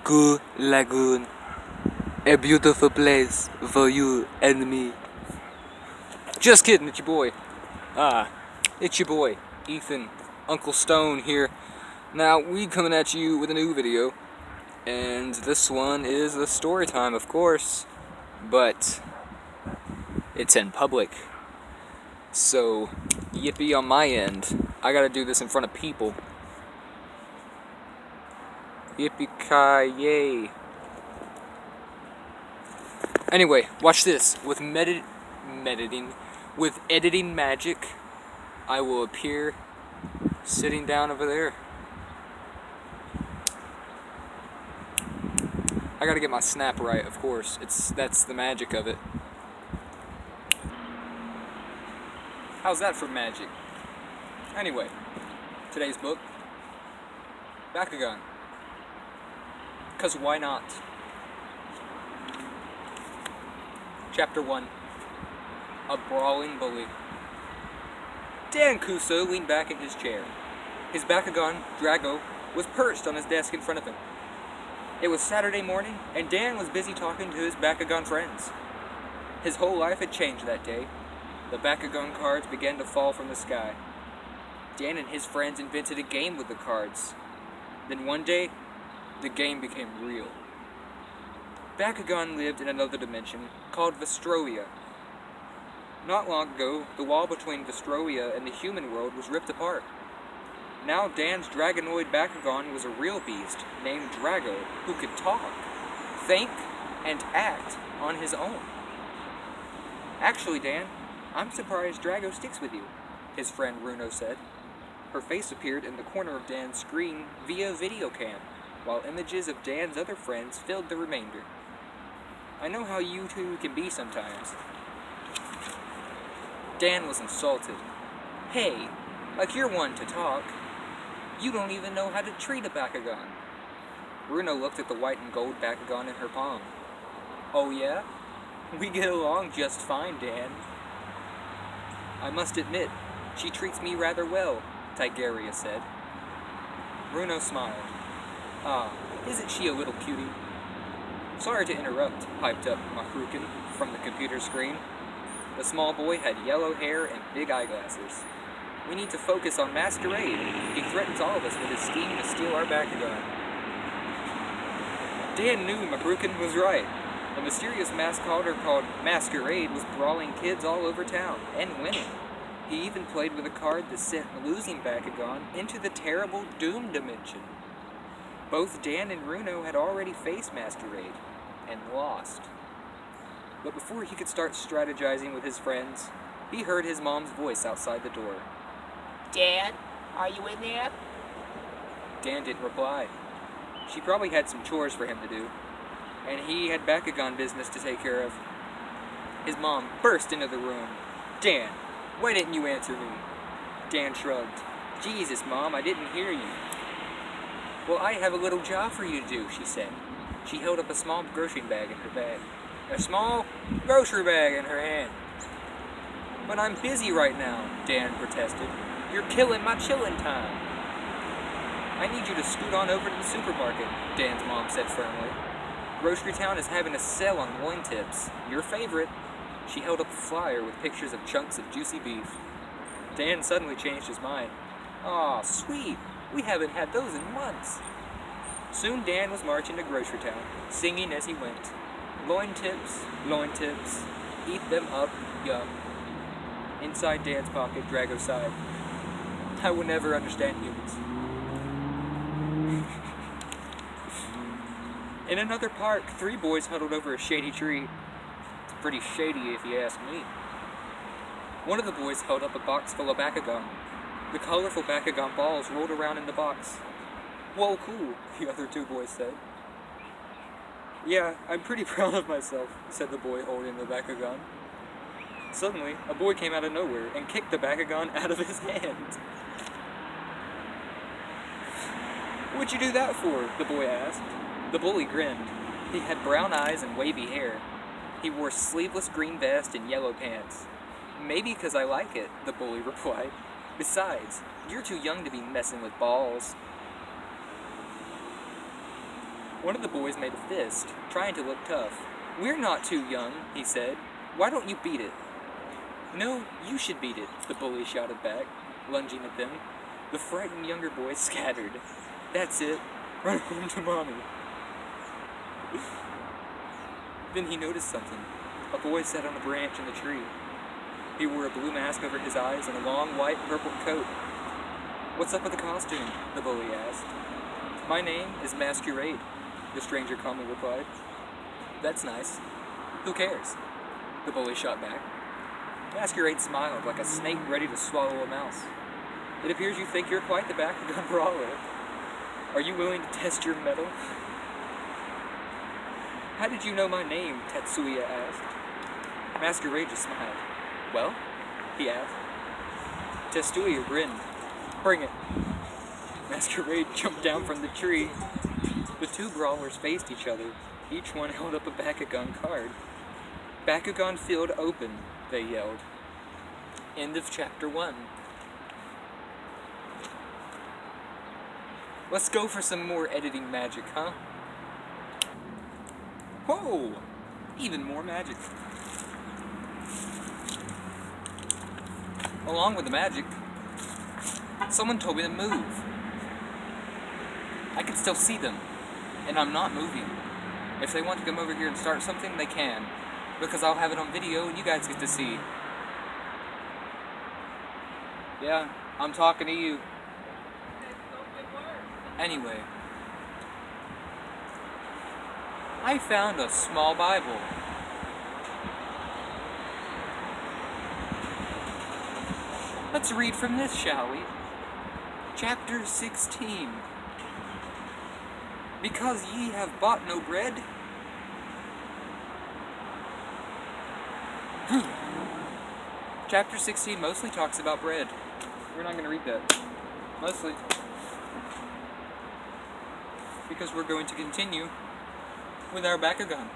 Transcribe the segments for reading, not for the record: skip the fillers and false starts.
Good lagoon, a beautiful place for you and me. Just kidding, it's your boy. It's your boy, Ethan, Uncle Stone here. Now, we coming at you with a new video, and this one is a story time, of course, but it's in public. So, yippee on my end. I gotta do this in front of people. Yippee-ki-yay. Anyway, watch this. With editing magic, I will appear sitting down over there. I gotta get my snap right, of course. That's the magic of it. How's that for magic? Anyway, today's book, Bakugan. 'Cause why not? Chapter 1. A Brawling Bully. Dan Kuso leaned back in his chair. His Bakugan, Drago, was perched on his desk in front of him. It was Saturday morning, and Dan was busy talking to his Bakugan friends. His whole life had changed that day. The Bakugan cards began to fall from the sky. Dan and his friends invented a game with the cards. Then one day, the game became real. Bakugan lived in another dimension called Vestroia. Not long ago, the wall between Vestroia and the human world was ripped apart. Now Dan's Dragonoid Bakugan was a real beast named Drago who could talk, think, and act on his own. Actually, Dan, I'm surprised Drago sticks with you, his friend Runo said. Her face appeared in the corner of Dan's screen via video cam, while images of Dan's other friends filled the remainder. I know how you two can be sometimes. Dan was insulted. Hey, like you're one to talk. You don't even know how to treat a Bakugan. Runo looked at the white and gold Bakugan in her palm. Oh yeah? We get along just fine, Dan. I must admit, she treats me rather well, Tigeria said. Runo smiled. Ah, isn't she a little cutie? Sorry to interrupt, piped up Mahrukin from the computer screen. The small boy had yellow hair and big eyeglasses. We need to focus on Masquerade. He threatens all of us with his scheme to steal our Bakugan. Dan knew Mahrukin was right. A mysterious mask caller called Masquerade was brawling kids all over town, and winning. He even played with a card that sent losing Bakugan into the terrible Doom Dimension. Both Dan and Runo had already faced Masquerade, and lost. But before he could start strategizing with his friends, he heard his mom's voice outside the door. Dad, are you in there? Dan didn't reply. She probably had some chores for him to do, and he had Bakugan business to take care of. His mom burst into the room. Dan, why didn't you answer me? Dan shrugged. Jesus, Mom, I didn't hear you. Well, I have a little job for you to do, she said. She held up a small grocery bag in her bag. A small grocery bag in her hand. But I'm busy right now, Dan protested. You're killing my chillin' time. I need you to scoot on over to the supermarket, Dan's mom said firmly. Grocery Town is having a sale on loin tips. Your favorite. She held up a flyer with pictures of chunks of juicy beef. Dan suddenly changed his mind. Aw, sweet. We haven't had those in months. Soon Dan was marching to Grocery Town, singing as he went. Loin tips, eat them up, yum. Inside Dan's pocket, Drago sighed. I will never understand humans. In another park, 3 boys huddled over a shady tree. It's pretty shady if you ask me. One of the boys held up a box full of Bakugan. The colorful Bakugan balls rolled around in the box. Whoa, cool, the other 2 boys said. Yeah, I'm pretty proud of myself, said the boy holding the Bakugan. Suddenly, a boy came out of nowhere and kicked the Bakugan out of his hand. What'd you do that for? The boy asked. The bully grinned. He had brown eyes and wavy hair. He wore sleeveless green vest and yellow pants. Maybe 'cause I like it, the bully replied. Besides, you're too young to be messing with balls. One of the boys made a fist, trying to look tough. "We're not too young," he said. "Why don't you beat it?" "No, you should beat it," the bully shouted back, lunging at them. The frightened younger boys scattered. "That's it. Run home to Mommy." Then he noticed something. A boy sat on a branch in the tree. He wore a blue mask over his eyes and a long white and purple coat. "What's up with the costume?" the bully asked. "My name is Masquerade," the stranger calmly replied. "That's nice. Who cares?" the bully shot back. Masquerade smiled like a snake ready to swallow a mouse. "It appears you think you're quite the Bakugan brawler. Are you willing to test your mettle?" "How did you know my name?" Tetsuya asked. Masquerade just smiled. "Well?" he asked. Tetsuya grinned. "Bring it." Masquerade jumped down from the tree. The two brawlers faced each other. Each one held up a Bakugan card. "Bakugan field open," they yelled. End of chapter 1. Let's go for some more editing magic, huh? Whoa! Even more magic. Along with the magic, someone told me to move. I can still see them, and I'm not moving. If they want to come over here and start something, they can, because I'll have it on video and you guys get to see. Yeah, I'm talking to you. Anyway, I found a small Bible. Let's read from this, shall we? Chapter 16. Because ye have bought no bread. Chapter 16 mostly talks about bread. We're not going to read that. Mostly. Because we're going to continue with our Bakugan.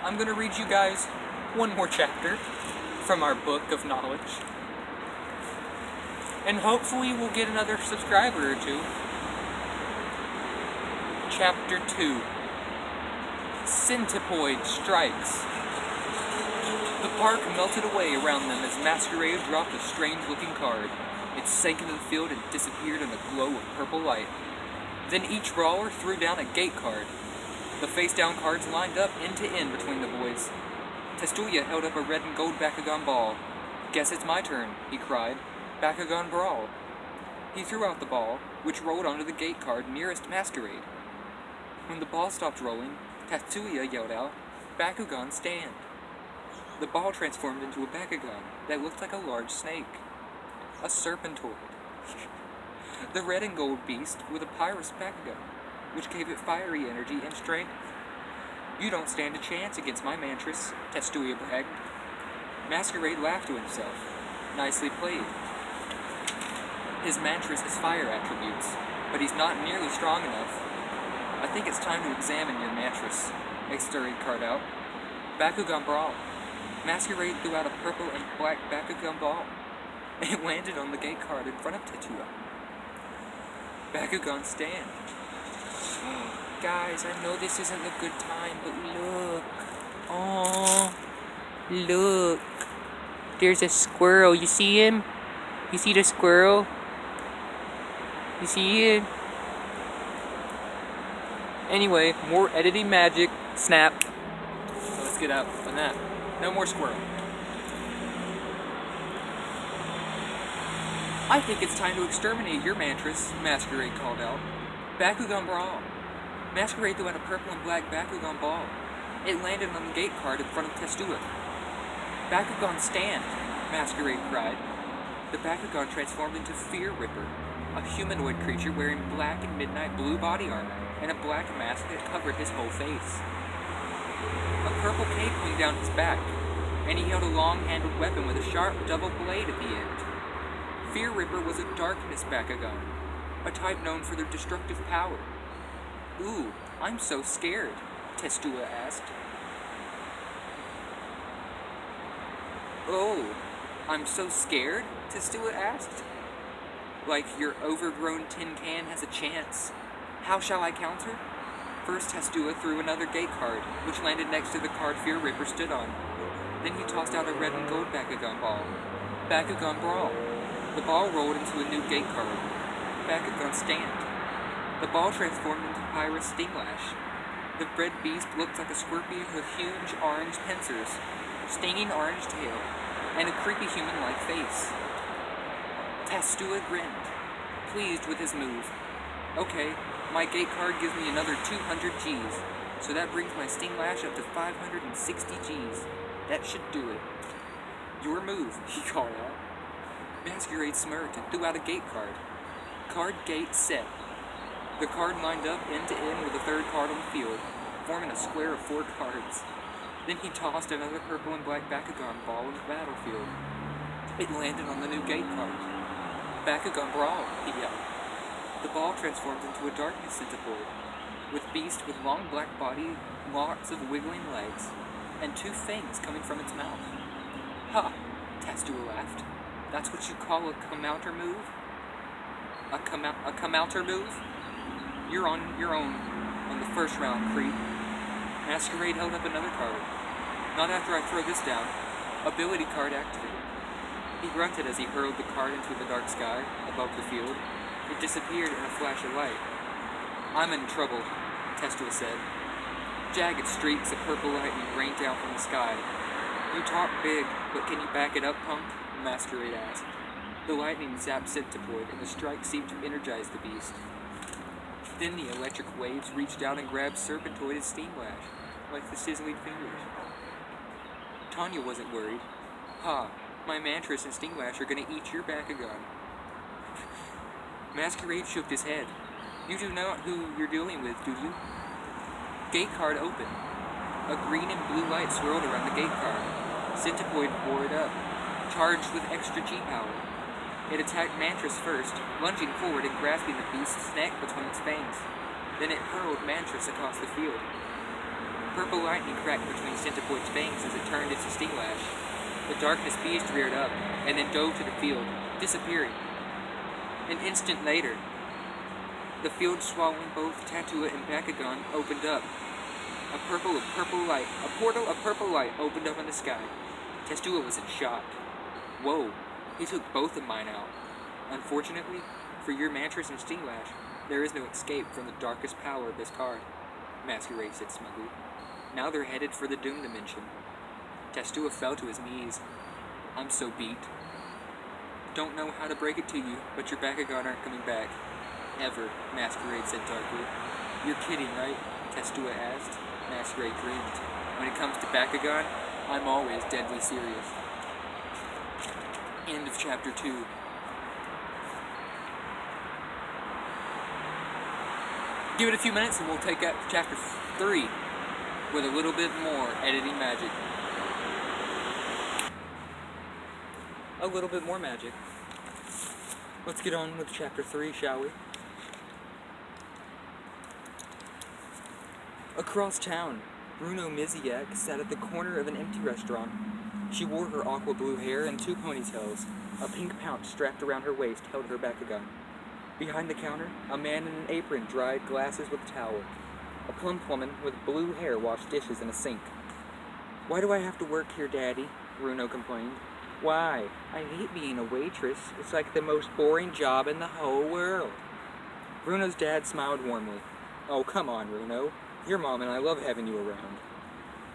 I'm going to read you guys one more chapter from our book of knowledge. And hopefully we'll get another subscriber or two. Chapter 2. Centipoid Strikes. The park melted away around them as Masquerade dropped a strange-looking card. It sank into the field and disappeared in a glow of purple light. Then each brawler threw down a gate card. The face-down cards lined up end to end between the boys. Tetsuya held up a red and gold Bakugan ball. "Guess it's my turn," he cried. "Bakugan Brawl." He threw out the ball, which rolled onto the gate card nearest Masquerade. When the ball stopped rolling, Tetsuya yelled out, "Bakugan stand." The ball transformed into a Bakugan that looked like a large snake. A serpentoid. The red and gold beast with a Pyrus Bakugan, which gave it fiery energy and strength. "You don't stand a chance against my Mantras," Tetsuya bragged. Masquerade laughed to himself. Nicely played. His Mantras has fire attributes, but he's not nearly strong enough. "I think it's time to examine your Mantras," Masquerade called out. "Bakugan Brawl." Masquerade threw out a purple and black Bakugan ball. It landed on the gate card in front of Tetsuya. "Bakugan stand." Guys, I know this isn't a good time, but look. Oh, look. There's a squirrel. You see him? You see the squirrel? You see him? Anyway, more editing magic. Snap. So let's get out on that. No more squirrel. "I think it's time to exterminate your Mantras," Masquerade called out. "Bakugan Brawl." Masquerade threw out a purple and black Bakugan ball. It landed on the gate card in front of Tetsuya. "Bakugan stand," Masquerade cried. The Bakugan transformed into Fear Ripper, a humanoid creature wearing black and midnight blue body armor and a black mask that covered his whole face. A purple cape hung down his back, and he held a long-handled weapon with a sharp double blade at the end. Fear Ripper was a darkness Bakugan, a type known for their destructive power. "Ooh, I'm so scared," Tetsuya asked. "Oh, I'm so scared?" Tetsuya asked. Like your overgrown tin can has a chance. How shall I counter? First, Hestua threw another gate card, which landed next to the card Fear Ripper stood on. Then he tossed out a red and gold Bakugan ball. Bakugan Brawl. The ball rolled into a new gate card. Bakugan Stand. The ball transformed into Pyrus Stinglash. The red beast looked like a scorpion with huge orange pincers, stinging orange tail, and a creepy human-like face. Tastua grinned, pleased with his move. Okay, my gate card gives me another 200 Gs, so that brings my Stinglash up to 560 Gs. That should do it. Your move, he called out. Masquerade smirked and threw out a gate card. Card gate set. The card lined up end to end with the third card on the field, forming a square of 4 cards. Then he tossed another purple and black Bakugan ball into the battlefield. It landed on the new gate card. Bakugan Brawl, he yelled. The ball transformed into a darkness centipede, with beast with long black body, lots of wiggling legs, and 2 fangs coming from its mouth. Ha! Tastua laughed. That's what you call a come-outer move? A come-outer move? You're on your own on the first round, creep. Masquerade held up another card. Not after I throw this down. Ability card activated. He grunted as he hurled the card into the dark sky above the field. It disappeared in a flash of light. I'm in trouble, Testua said. Jagged streaks of purple lightning rained down from the sky. You talk big, but can you back it up, punk? Masquerade asked. The lightning zapped Centipede, and the strike seemed to energize the beast. Then the electric waves reached out and grabbed Serpentoid's Stinglash, like the sizzling fingers. Tanya wasn't worried. Ha, my Mantris and Stinglash are gonna eat your Bakugan. Masquerade shook his head. You do not who you're dealing with, do you? Gate card open. A green and blue light swirled around the gate card. Centipede bore it up, charged with extra G-power. It attacked Mantris first, lunging forward and grasping the beast's neck between its fangs. Then it hurled Mantris across the field. Purple lightning cracked between Centipode's fangs as it turned its Stinglash. The darkness beast reared up, and then dove to the field, disappearing. An instant later, the field swallowing both Tatua and Bakugan opened up. A portal of purple light opened up in the sky. Testua was in shock. Whoa, he took both of mine out. Unfortunately, for your Mantris and Stinglash, there is no escape from the darkest power of this card, Masquerade said smugly. Now they're headed for the Doom Dimension. Testua fell to his knees. I'm so beat. Don't know how to break it to you, but your Bakugan aren't coming back. Ever, Masquerade said darkly. You're kidding, right? Testua asked. Masquerade grinned. When it comes to Bakugan, I'm always deadly serious. End of chapter 2. Give it a few minutes and we'll take up chapter 3 with a little bit more editing magic. A little bit more magic. Let's get on with chapter 3, shall we? Across town, Bruno Miziak sat at the corner of an empty restaurant. She wore her aqua blue hair in 2 ponytails. A pink pouch strapped around her waist held her Bakugan. Behind the counter, a man in an apron dried glasses with a towel. A plump woman with blue hair washed dishes in a sink. Why do I have to work here, Daddy? Bruno complained. Why? I hate being a waitress. It's like the most boring job in the whole world. Bruno's dad smiled warmly. Oh, come on, Bruno. Your mom and I love having you around.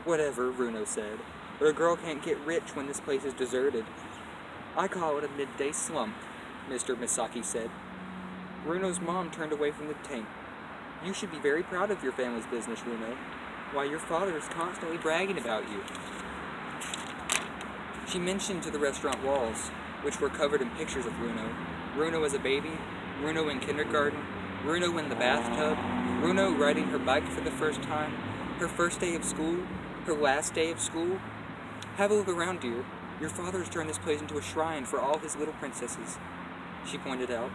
Whatever, Bruno said. But a girl can't get rich when this place is deserted. I call it a midday slump, Mr. Misaki said. Bruno's mom turned away from the tank. You should be very proud of your family's business, Bruno. Why, your father is constantly bragging about you. She mentioned to the restaurant walls, which were covered in pictures of Bruno. Bruno as a baby, Bruno in kindergarten, Bruno in the bathtub, Bruno riding her bike for the first time, her first day of school, her last day of school. Have a look around, dear. Your father's turned this place into a shrine for all his little princesses, she pointed out.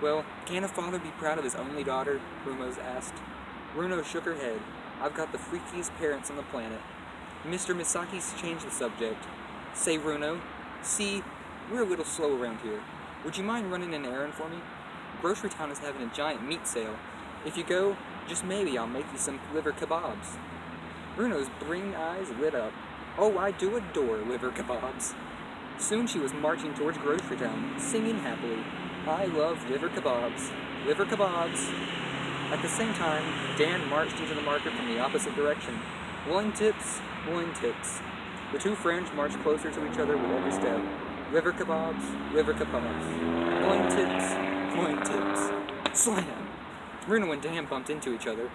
Well, can a father be proud of his only daughter? Bruno asked. Bruno shook her head. I've got the freakiest parents on the planet. Mr. Misaki's changed the subject. Say, Bruno, see, we're a little slow around here. would you mind running an errand for me? Grocery Town is having a giant meat sale. If you go, just maybe I'll make you some liver kebabs. Bruno's green eyes lit up. Oh, I do adore liver kebabs. Soon she was marching towards Grocery Town, singing happily, I love liver kebabs, liver kebabs. At the same time, Dan marched into the market from the opposite direction. One tips, one tips. The two friends marched closer to each other with every step. Liver kebabs, liver kebabs. One tips. Slam! Bruno and Dan bumped into each other,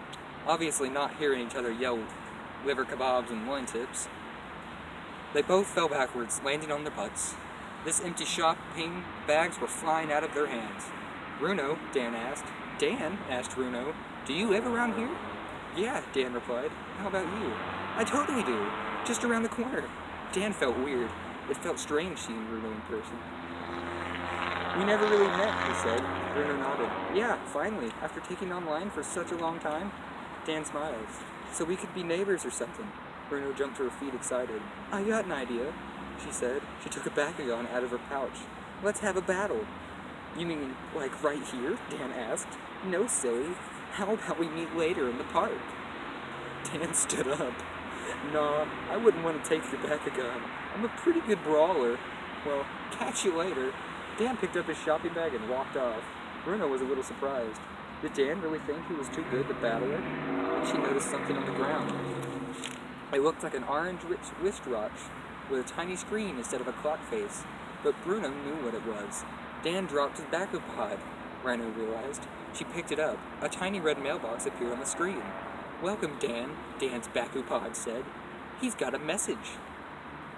obviously not hearing each other yell liver kebabs and loin tips. They both fell backwards, landing on their butts. This empty shopping bags were flying out of their hands. Bruno, Dan asked. Dan, asked Bruno, do you live around here? Yeah, Dan replied. How about you? I totally do. Just around the corner. Dan felt weird. It felt strange seeing Bruno in person. We never really met, he said. Bruno nodded. Yeah, finally, after taking online for such a long time. Dan smiled. So we could be neighbors or something. Bruno jumped to her feet excited. I got an idea, she said. She took a bakugan out of her pouch. Let's have a battle. You mean, like right here? Dan asked. No, silly. How about we meet later in the park? Dan stood up. Nah, I wouldn't want to take your bakugan. I'm a pretty good brawler. Well, catch you later. Dan picked up his shopping bag and walked off. Bruno was a little surprised. Did Dan really think he was too good to battle her? Then she noticed something on the ground. It looked like an orange wristwatch with a tiny screen instead of a clock face, but Bruno knew what it was. Dan dropped his Bakupod, Rhino realized. She picked it up. A tiny red mailbox appeared on the screen. Welcome, Dan, Dan's Bakupod said. He's got a message.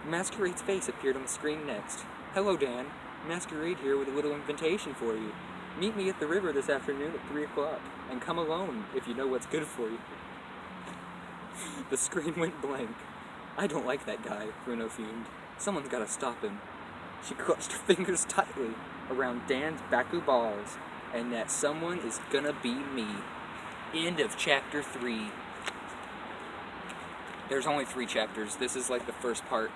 Masquerade's face appeared on the screen next. Hello, Dan. Masquerade here with a little invitation for you. Meet me at the river this afternoon at 3 o'clock, and come alone if you know what's good for you. The screen went blank. I don't like that guy, Bruno fumed. Someone's gotta stop him. She clutched her fingers tightly around Dan's Baku balls, and that someone is gonna be me. End of chapter 3. There's only 3 chapters. This is like the first part.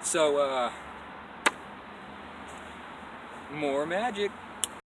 So, more magic.